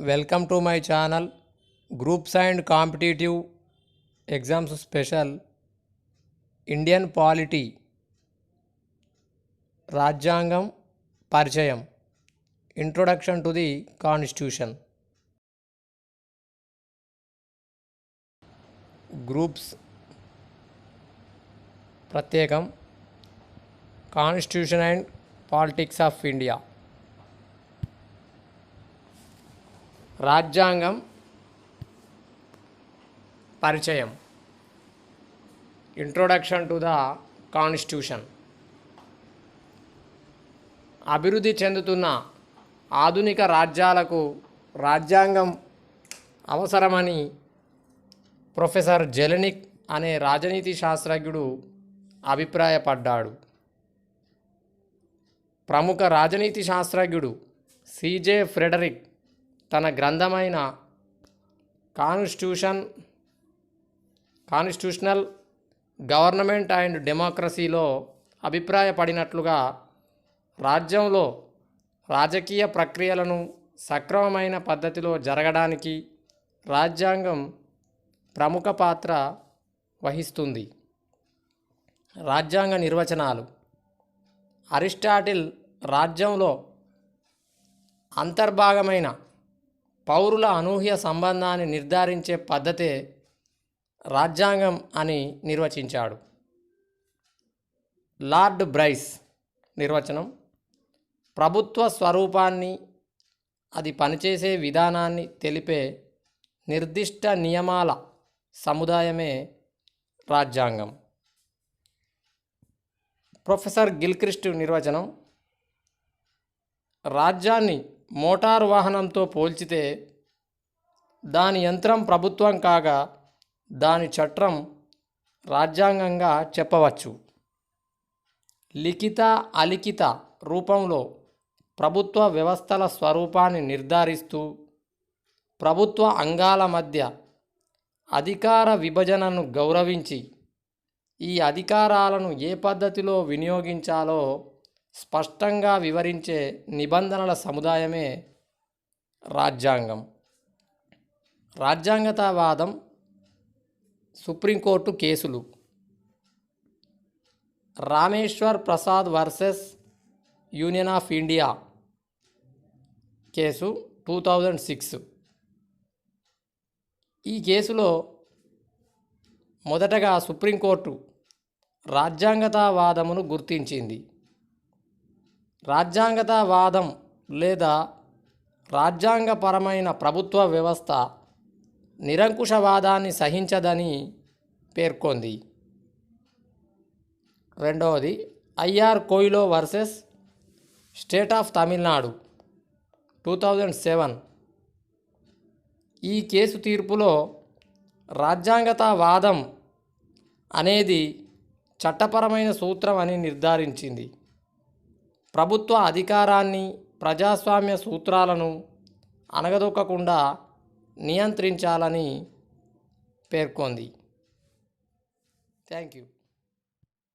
Welcome to my channel groups and competitive exams special Indian polity రాజ్యాంగం పరిచయం introduction to the constitution. Groups ప్రత్యేకం constitution and politics of India. రాజ్యాంగం పరిచయం introduction to the constitution. అభివృద్ధి చెందుతున్న ఆధునిక రాజ్యాలకు రాజ్యాంగం అవసరమని ప్రొఫెసర్ జెలెనిక్ అనే రాజనీతి శాస్త్రజ్ఞుడు అభిప్రాయపడ్డాడు. ప్రముఖ రాజనీతి శాస్త్రజ్ఞుడు సిజే ఫ్రెడరిక్ తన గ్రంథమైన కాన్స్టిట్యూషనల్ గవర్నమెంట్ అండ్ డెమోక్రసీలో అభిప్రాయపడినట్లుగా రాజ్యంలో రాజకీయ ప్రక్రియలను సక్రమమైన పద్ధతిలో జరగడానికి రాజ్యాంగం ప్రముఖ పాత్ర వహిస్తుంది. రాజ్యాంగ నిర్వచనాలు. అరిస్టాటిల్ రాజ్యంలో అంతర్భాగమైన పౌరుల అనూహ్య సంబంధాన్ని నిర్ధారించే పద్ధతే రాజ్యాంగం అని నిర్వచించాడు. లార్డ్ బ్రైస్ నిర్వచనం. ప్రభుత్వ స్వరూపాన్ని, అది పనిచేసే విధానాన్ని తెలిపే నిర్దిష్ట నియమాల సముదాయమే రాజ్యాంగం. ప్రొఫెసర్ గిల్క్రిస్ట్ నిర్వచనం. రాజ్యాన్ని మోటారు వాహనంతో పోల్చితే దాని యంత్రం ప్రభుత్వం కాగా దాని చట్రం రాజ్యాంగంగా చెప్పవచ్చు. లిఖిత అలిఖిత రూపంలో ప్రభుత్వ వ్యవస్థల స్వరూపాన్ని నిర్ధారిస్తూ ప్రభుత్వ అంగాల మధ్య అధికార విభజనను గౌరవించి ఈ అధికారాలను ఏ పద్ధతిలో వినియోగించాలో స్పష్టంగా వివరించే నిబంధనల సముదాయమే రాజ్యాంగం. రాజ్యాంగతావాదం. సుప్రీంకోర్టు కేసులు. Rameshwar Prasad versus union of India case 2006. ఈ కేసులో మొదటగా సుప్రీంకోర్టు రాజ్యాంగతావాదమును గుర్తించింది. రాజ్యాంగతావాదం లేదా రాజ్యాంగపరమైన ప్రభుత్వ వ్యవస్థ నిరంకుశవాదాన్ని సహించదని పేర్కొంది. రెండవది I R Coelho versus state of Tamil Nadu 2007. ఈ కేసు తీర్పులో రాజ్యాంగతావాదం అనేది చట్టపరమైన సూత్రం అని నిర్ధారించింది. ప్రభుత్వ అధికారాన్ని, ప్రజాస్వామ్య సూత్రాలను అణగదొక్కకుండా నియంత్రించాలని పేర్కొంది. Thank you.